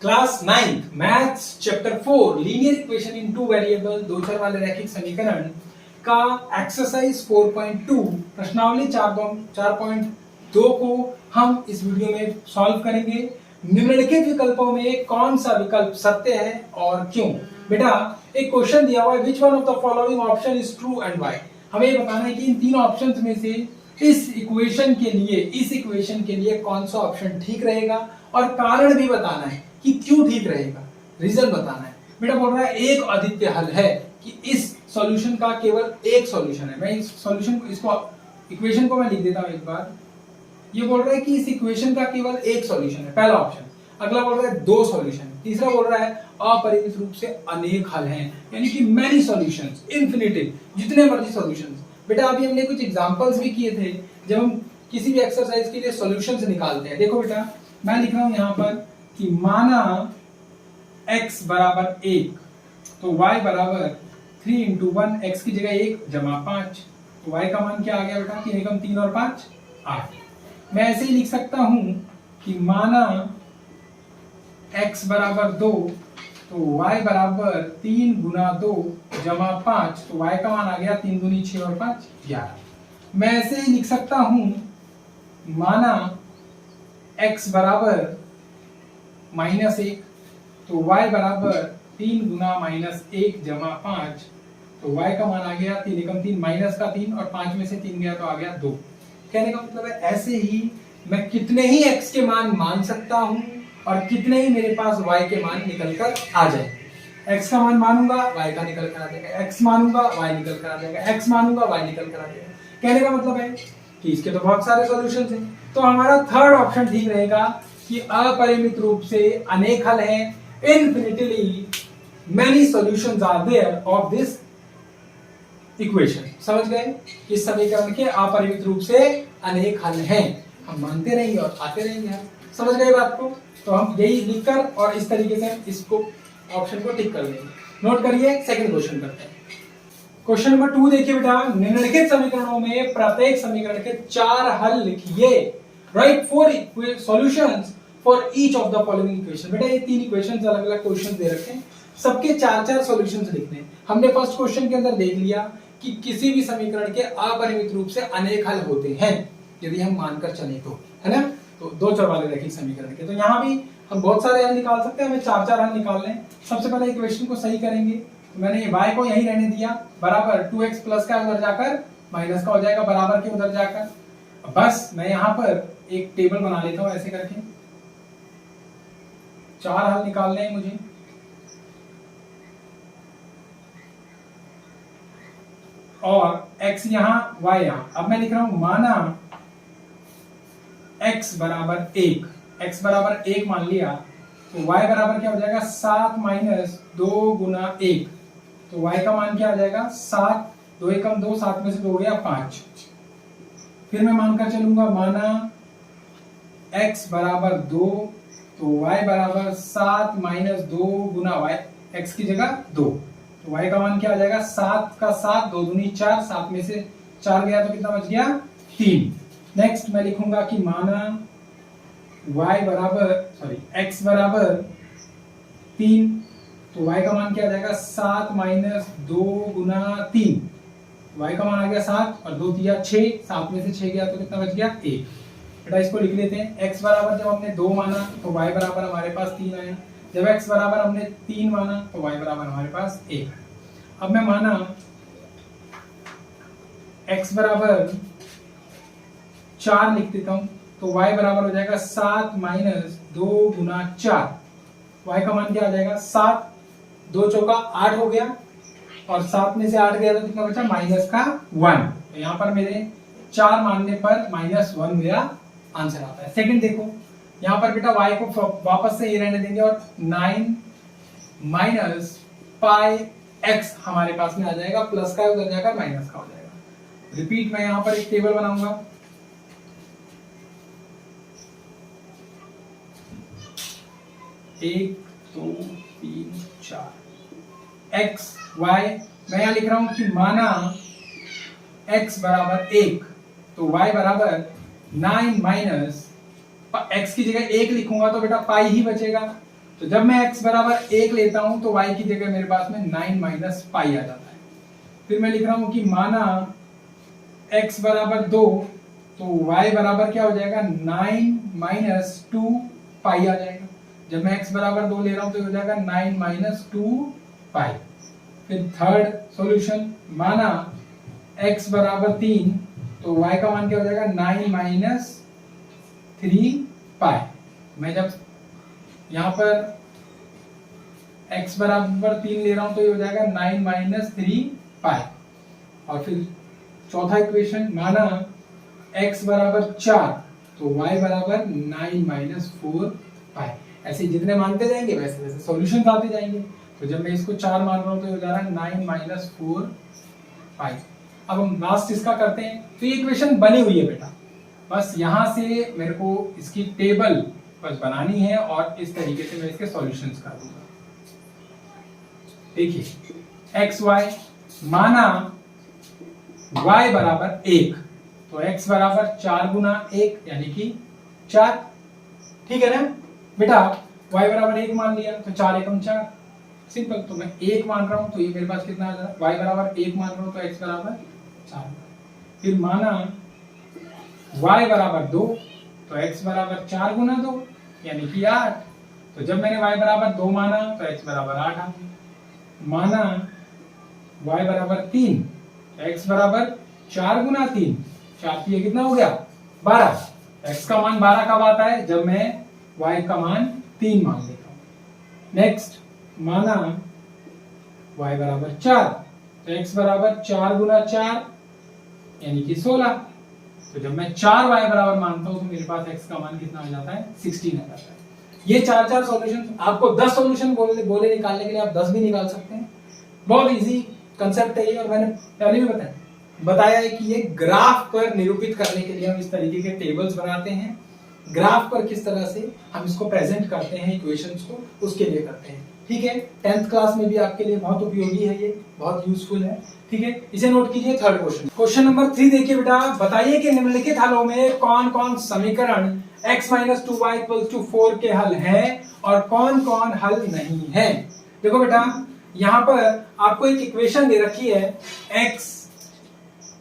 Class 9th maths chapter 4 linear equation in two variable दो चर वाले रैखिक समीकरण का एक्सरसाइज 4.2 प्रश्नावली 4.2 को हम इस वीडियो में सॉल्व करेंगे। निम्नलिखित विकल्पों में कौन सा विकल्प सत्य है और क्यों? बेटा एक क्वेश्चन दिया हुआ है, which one of the following option is true and why. हमें ये बताना है कि इन तीनों ऑप्शंस में से इस इक्वेशन के लिए कौन सा ऑप्शन ठीक रहेगा और कारण भी बताना है कि क्यों ठीक रहेगा, रीजन बताना है। बेटा बोल रहा है एक अद्वितीय हल है कि इस सॉल्यूशन का केवल एक सॉल्यूशन है। मैं इस सॉल्यूशन को इसको इक्वेशन को मैं लिख देता हूं एक बार। ये बोल रहा है कि इस इक्वेशन का केवल एक सॉल्यूशन है, पहला ऑप्शन। अगला बोल रहा है दो सॉल्यूशन, तीसरा बोल रहा है अपरिमित रूप से अनेक हल हैं, यानी कि मेनी सॉल्यूशंस, इन्फिनिटी, जितने मर्जी सॉल्यूशंस। बेटा अभी हमने कुछ एग्जांपल्स भी किए थे जब हम किसी भी एक्सरसाइज के लिए सॉल्यूशंस निकालते हैं। देखो बेटा मैं लिख रहा हूं यहां पर कि माना x बराबर 1 तो y बराबर 3 इंटू 1, x की जगह 1 जमा 5, तो y का मान क्या आ गया बेटा? 3 एकम 3 और 5 8। मैं ऐसे ही लिख सकता हूं कि माना x बराबर 2 तो y बराबर 3 गुना 2 जमा 5, तो y का मान आ गया 3 दूनी 6 और 5 11। मैं ऐसे ही लिख सकता हूं माना x बराबर -1 तो y बराबर 3 गुना -1 जमा 5, तो y का मान आ गया 3 एकम 3 माइनस का 3 और 5 में से 3 गया तो आ गया 2। कहने का मतलब है ऐसे ही मैं कितने ही x के मान सकता हूं और कितने ही मेरे पास y के मान निकल कर आ जाए। x का मान मानूंगा y का निकल कर आ जाएगा, x मानूंगा y निकल कर आ जाएगा, x मानूंगा y निकल कर आ जाएगा। कहने का मतलब है कि इसके तो बहुत सारे सॉल्यूशंस हैं, तो हमारा थर्ड ऑप्शन ठीक रहेगा कि अपरिमित रूप से अनेक हल हैं, infinitely many solutions are there of this equation. समझ गए? इस समीकरण के अपरिमित रूप से अनेक हल हैं। हम मानते रहेंगे और आते रहेंगे। हम समझ गए बात को? तो हम यही लिखकर और इस तरीके से इसको ऑप्शन को टिक कर देंगे। नोट करिए, सेकंड क्वेश्चन करते हैं। क्वेश्चन नंबर 2 देखिए बेटा, निम्नलिखित समीकरणों में प्रत्येक समीकरण के 4 हल लिखिए। Right 4 solutions for each of the following equation. बेटा ये 3 इक्वेशंस अलग अलग क्वेश्चन दे रखे हैं, सबके 4-4 सॉल्यूशंस लिखने हैं। हमने फर्स्ट क्वेश्चन के अंदर देख लिया कि किसी भी समीकरण के अपरिमित रूप से अनेक हल होते हैं यदि हम मानकर चलें तो, है ना? तो दो चर वाले रैखिक समीकरण के, तो यहाँ भी हम बहुत सारे हल निकाल सकते हैं। हमें 4-4 हल निकालने हैं। सबसे पहले इक्वेशन को सही करेंगे, तो मैंने y को यही रहने दिया, बराबर 2x प्लस का उधर जाकर माइनस का हो जाएगा, बराबर के उधर जाकर। बस मैं यहाँ पर एक टेबल बना लेता हूँ ऐसे करके। 4 हल निकालने हैं मुझे। और x यहाँ y यहाँ। अब मैं लिख रहा हूं माना x बराबर 1, x बराबर 1 मान लिया, तो y बराबर क्या हो जाएगा? 7 माइनस 2 गुना 1, तो y का मान क्या आ जाएगा? 7, 2 एकम 2, 7 में से 2 हो गया 5। फिर मैं मानकर चलूंगा माना x बराबर 2 तो y बराबर 7 माइनस 2 गुना y, x की जगह 2, तो y का मान क्या आ जाएगा? 7 का 7, 2 दूनी 4, 7 में से 4 गया तो कितना बच गया? 3। नेक्स्ट मैं लिखूंगा कि माना y बराबर x बराबर 3 तो y का मान क्या आ जाएगा? 7 माइनस 2 गुना 3, y का मान आ गया 7 और 2 दिया 6, 7 में से 6 गया तो कितना बच गया? 1। बेटा इसको लिख लेते हैं। x बराबर जब हमने 2 माना तो y बराबर हमारे पास 3 आया। जब x बराबर हमने 3 माना तो y बराबर हमारे पास 1। अब मैं माना x बराबर 4 लिख देता हूं, तो y बराबर हो जाएगा 7 माइनस 2 गुना 4, y का मान क्या आ जाएगा? 7, 2 चौका 8 हो गया और 7 में से 8 गया तो कितना बचा? माइनस का 1। तो यहाँ पर मेरे 4 मानने पर -1 मेरा आंसर आता है। सेकंड देखो, यहाँ पर बेटा y को वापस से ये रहने देंगे और 9 माइनस पाई x हमारे पास में आ जाएगा, प्लस का उधर जाकर माइनस का हो जाएगा। रिपीट मैं यहाँ पर एक टेबल बनाऊंगा। एक 2 3 4 x y, मैं यहाँ लिख रहा हूं कि माना x बराबर 1 तो y बराबर 9 माइनस x की जगह 1 लिखूंगा तो बेटा पाई ही बचेगा, तो जब मैं x बराबर 1 लेता हूं तो y की जगह मेरे पास में 9 माइनस पाई आ जाता है। फिर मैं लिख रहा हूं कि माना x बराबर 2 तो y बराबर क्या हो जाएगा 9 माइनस 2 पाई आ जाएगा। जब मैं x बराबर 2 ले रहा हूं तो हो जाएगा 9 माइनस 2 पाई। फिर थर्ड सॉल्यूशन माना x बराबर 3 तो y का मान क्या हो जाएगा 9 माइनस 3 पाई। मैं जब यहाँ पर x बराबर 3 ले रहा हूं तो ये हो जाएगा 9 माइनस 3 पाई। और फिर चौथा इक्वेशन माना x बराबर 4 तो y बराबर 9 माइनस 4 पाई। ऐसे जितने मानते जाएंगे वैसे वैसे सॉल्यूशन आते जाएंगे। तो जब मैं इसको 4 मान रहा हूं तो ये हो जा रहा है 9 माइनस 4 पाई। अब हम लास्ट इसका करते हैं। तो ये इक्वेशन बनी हुई है बेटा, बस यहां से मेरे को इसकी टेबल बस बनानी है और इस तरीके से मैं इसके सॉल्यूशंस कर दूंगा। देखिए एक्स वाई माना y बराबर 1 तो x बराबर 4 गुना 1 यानी कि 4। ठीक है ना बेटा, y बराबर 1 मान लिया तो 4 एकम 4 सिंपल। तो मैं 1 मान रहा हूं तो ये मेरे पास कितना आ जा रहा है, y बराबर 1 मान रहा हूं तो x बराबर 4। फिर माना y बराबर 2 तो x बराबर 4 गुना 2 यानी कि 8। तो जब मैंने y बराबर 2 माना तो x बराबर 8 आ गया। माना y बराबर 3 तो x बराबर 4 गुना 3, 4 की ये कितना हो गया 12। x का मान 12 कब आता है, जब मैं y का मान 3 मान लेता हूं। नेक्स्ट माना y बराबर 4 तो x बराबर 4 गुना 4 यानी कि 16। तो जब मैं 4y बराबर मानता हूं तो मेरे पास x का मान कितना हो जाता है 16 आ जाता है। ये 4 सॉल्यूशन। आपको 10 सॉल्यूशन बोले निकालने के लिए आप 10 भी निकाल सकते हैं। बहुत इजी कंसेप्ट है ये, और मैंने पहले भी बताया है कि ये ग्राफ पर निरूपित करने के लिए हम इस तरीके के टेबल्स बनाते हैं। ग्राफ पर किस तरह से हम इसको प्रेजेंट करते हैं इक्वेशंस को, उसके लिए करते हैं। ठीक है, 10th क्लास में भी आपके लिए बहुत उपयोगी है, ये बहुत यूजफुल है। ठीक है, इसे नोट कीजिए। थर्ड क्वेश्चन, क्वेश्चन नंबर 3 देखिए बेटा, बताइए कि निम्नलिखित हलों में कौन कौन समीकरण x minus 2y equal to 4 के हल हैं और कौन कौन हल नहीं है। देखो बेटा, यहां पर आपको एक इक्वेशन दे रखी है x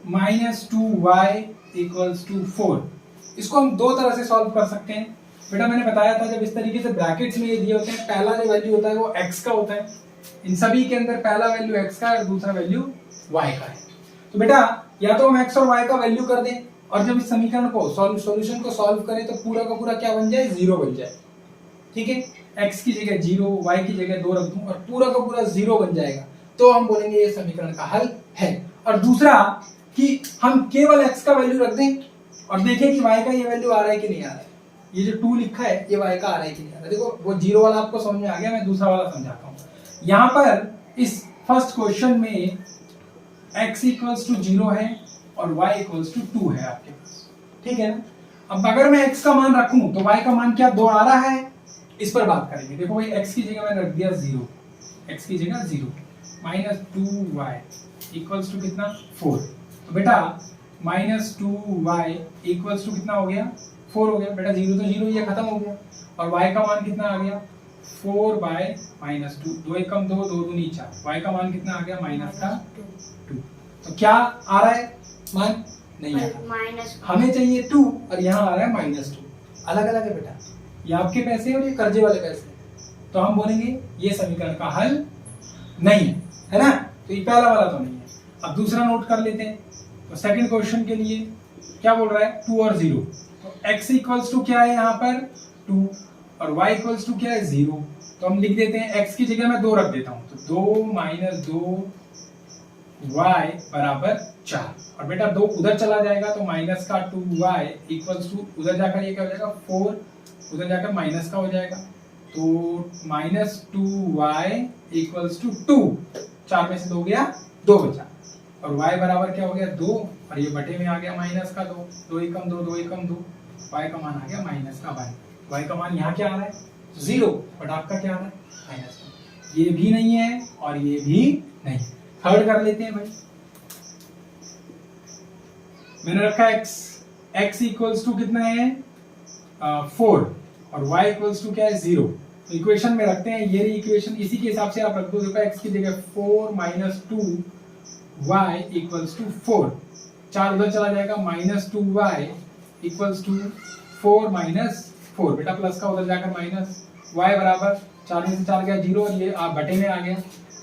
minus 2y equals to 4। इसको हम दो तरह से सॉल्व कर सकते हैं। बेटा मैंने बताया था जब इस तरीके से ब्रैकेट्स में ये दिए होते हैं, पहला जो वैल्यू होता है वो x का होता है। इन सभी के अंदर पहला वैल्यू x का है और दूसरा वैल्यू y का है। तो बेटा या तो हम x और y का वैल्यू कर दें और जब इस समीकरण को सॉल्यूशन को सॉल्व करें तो पूरा का पूरा क्या बन जाए, 0 बन जाए। ठीक है, x की जगह 0, y की जगह 2 रख दूं और पूरा का पूरा 0 बन जाएगा, तो हम बोलेंगे ये समीकरण का हल है। और दूसरा कि हम केवल x का वैल्यू रख दें और देखें कि y का ये वैल्यू आ रहा है कि नहीं आ रहा है। ये जो 2 लिखा है ये y का आ रहा है कि नहीं आ रहा है। देखो वो 0 वाला आपको समझ में आ गया, मैं दूसरा वाला समझाता हूँ। यहाँ पर इस फर्स्ट क्वेश्चन में x इक्वल्स टू 0 है और y इक्वल्स टू 2 है आपके पास। ठीक है ना, अब अगर मैं x का मान रखूं तो y का मान क्या 2 आ रहा है, इस पर बात करेंगे। देखो भाई x की जगह मैंने रख दिया 0, x की जगह 0 माइनस 2y इक्वल्स टू कितना 4। तो बेटा माइनस 2y इक्वल्स टू कितना हो गया 4 हो गया। बेटा 0 तो 0 ये खत्म हो गया और y का मान कितना आ गया 4 बाय माइनस 2, 2 एकम 2, 2 दूनी 4, y का मान कितना आ गया माइनस का 2। तो क्या आ रहा है मान, नहीं आ रहा, हमें चाहिए 2 और यहाँ आ रहा है माइनस 2। अलग अलग है बेटा, ये आपके पैसे और ये कर्जे वाले पैसे, तो हम बोलेंगे ये समीकरण का हल नहीं है ना। तो ये पहला वाला तो नहीं है। अब दूसरा नोट कर लेते हैं। तो सेकंड क्वेश्चन के लिए क्या बोल रहा है 2 और 0। तो x इक्वल्स टू क्या है यहाँ पर 2 और y इक्वल्स टू क्या है 0। तो हम लिख देते हैं x की जगह मैं 2 रख देता हूँ, तो 2 माइनस 2 y बराबर 4। और बेटा 2 उधर चला जाएगा तो माइनस का 2y इक्वल्स टू उधर जाकर ये क्या हो जाएगा 4, उधर जाकर माइनस का हो जाएगा, तो माइनस 2y इक्वल्स टू 2। 4 में से 2 गया 2 बचा और y बराबर क्या हो गया 2 और ये बटे में आ गया माइनस का 2, 2 एकम 2, 2 एकम 2, y का मान आ गया माइनस का 1। y का मान यहाँ क्या आ रहा है 0, बट आपका क्या आ रहा है माइनस का। ये भी नहीं है और ये भी नहीं। थर्ड कर लेते हैं भाई। मैंने रखा x इक्वल्स टू कितना है 4 और y इक्वल्स टू क्या है 0। इक्वेशन में रखते हैं, ये इक्वेशन इसी के हिसाब से आप रख दो। देखो x की जगह 4 माइनस 2y इक्वल्स टू 4, 4 उधर चला जाएगा, -2y इक्वल्स टू 4 माइनस 4, बेटा प्लस का उधर जाकर माइनस, y बराबर 4 में से 4 गया 0 और ये आप बटे में आ गया,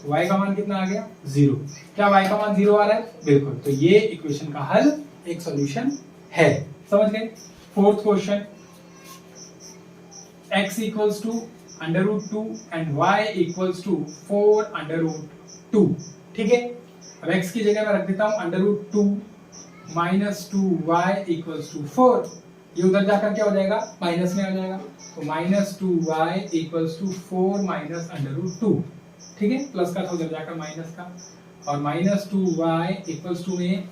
y का मान कितना आ गया 0। क्या y का मान 0 आ रहा है? बिल्कुल। तो ये इक्वेशन का हल एक सॉल्यूशन है, समझ गए। Fourth question, x equals to √2 and y equals to 4 √2, ठीक है। अब x की जगह मैं रख देता हूं √2 माइनस 2y इक्वल्स टू 4, ये उधर जाकर क्या हो जाएगा माइनस में आ जाएगा, तो -2y इक्वल्स टू 4 माइनस √2, ठीक है। प्लस का था उधर जाकर माइनस का, और -2y इक्वल्स टू में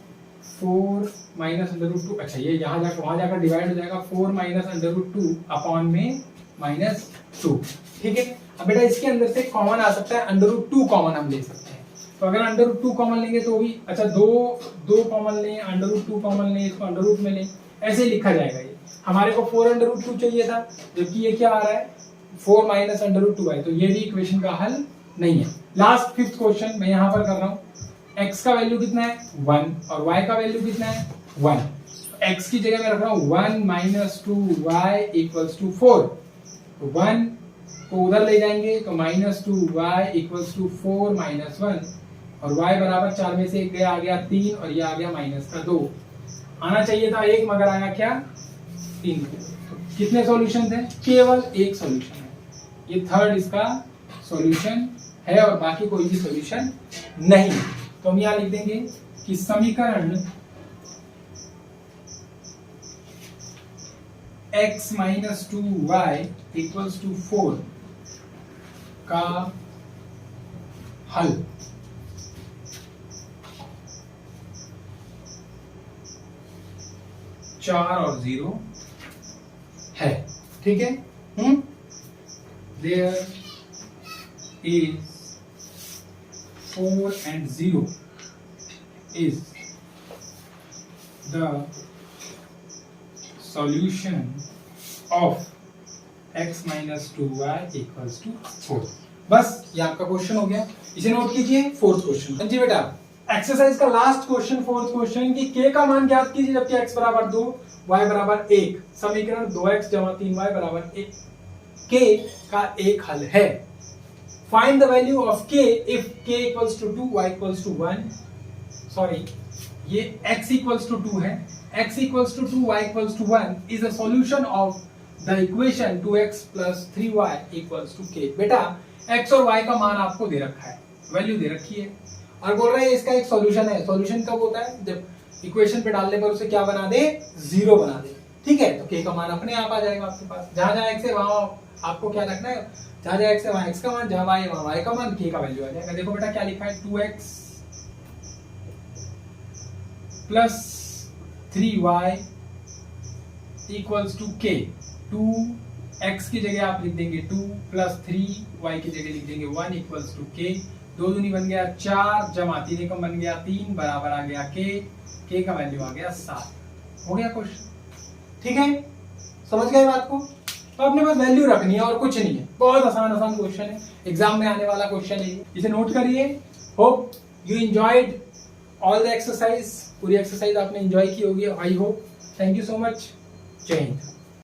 4 माइनस √2, अच्छा ये यहाँ जाकर वहां जाकर डिवाइड हो जाएगा, 4 माइनस √2 अपॉन में -2, ठीक है। अब बेटा इसके अंदर से कॉमन आ सकता है, √2 कॉमन हम ले सकते हैं। तो अगर √2 कॉमन लेंगे तो भी अच्छा, दो कॉमन लें, √2 कॉमन लें, इसको अंडर रूट में लें, ऐसे ही लिखा जाएगा। ये हमारे को 4 √2 चाहिए था, जबकि ये क्या आ रहा है 4 माइनस √2y, तो ये भी इक्वेशन का हल नहीं है। लास्ट फिफ्थ क्वेश्चन मैं यहाँ पर कर रहा हूँ, x का वैल्यू कितना है 1 और y का वैल्यू कितना है 1, x की जगह मैं रख रहा हूँ 1 माइनस 2y इक्वल्स टू 4, तो 1 को उधर ले जाएंगे तो -2y इक्वल्स टू 4 माइनस 1, और y बराबर 4 में से 1 गया, आ गया 3, और ये आ गया -2, आना चाहिए था 1 मगर आया क्या 3। तो कितने सॉल्यूशन थे? केवल एक सॉल्यूशन है, ये थर्ड इसका सॉल्यूशन है और बाकी कोई भी सॉल्यूशन नहीं है। तो हम यहाँ लिख देंगे कि समीकरण x minus 2y equals to 4 का हल चार और 0 है, ठीक है। There is 4 and 0 is the solution of x minus 2y equals to 4। बस ये आपका क्वेश्चन हो गया, इसे नोट कीजिए। फोर्थ क्वेश्चन जी बेटा, एक्सरसाइज का लास्ट क्वेश्चन फोर्थ क्वेश्चन की k का मान ज्ञात कीजिए जबकि x बराबर 2 y बराबर 1, समीकरण 2x जमा 3y बराबर 1 k का एक हल है। Find the value of k if k equals to 2 y equals to 1, sorry ये x इक्वल्स टू 2 है, x equals to 2 y equals to 1 is a solution of the equation 2x plus 3y equals to k। बेटा x और y का मान आपको दे रखा है, value दे रखी है, और बोल रहा है इसका एक सॉल्यूशन है। सॉल्यूशन कब होता है? जब इक्वेशन पे डालने पर उसे क्या बना दे 0 बना दे, ठीक है। तो k का मान अपने आप आ जाएगा आपके पास, जहां जहां x है वहां आपको क्या रखना है, जहां जहां x है वहां x का मान, जहां y है वहां y का मान, k का वैल्यू आ जाएगा। देखो बेटा क्या लिखा है 2x plus 3y equals to k। 2x की जगह आप लिख देंगे 2 प्लस 3y की जगह लिख देंगे 1 इक्वल्स टू k। 2 दूनी बन गया 4 जमा 3 एकम बन गया 3 बराबर आ गया k का वैल्यू आ गया 7। हो गया क्वेश्चन, ठीक है, समझ गए बात को। तो अपने पास वैल्यू रखनी है और कुछ नहीं है, बहुत आसान क्वेश्चन है, एग्जाम में आने वाला क्वेश्चन है, इसे नोट करिए। Hope you enjoyed all the exercise, पूरी एक्सरसाइज आपने एंजॉय की होगी, I hope. Thank you so much, जय हिंद।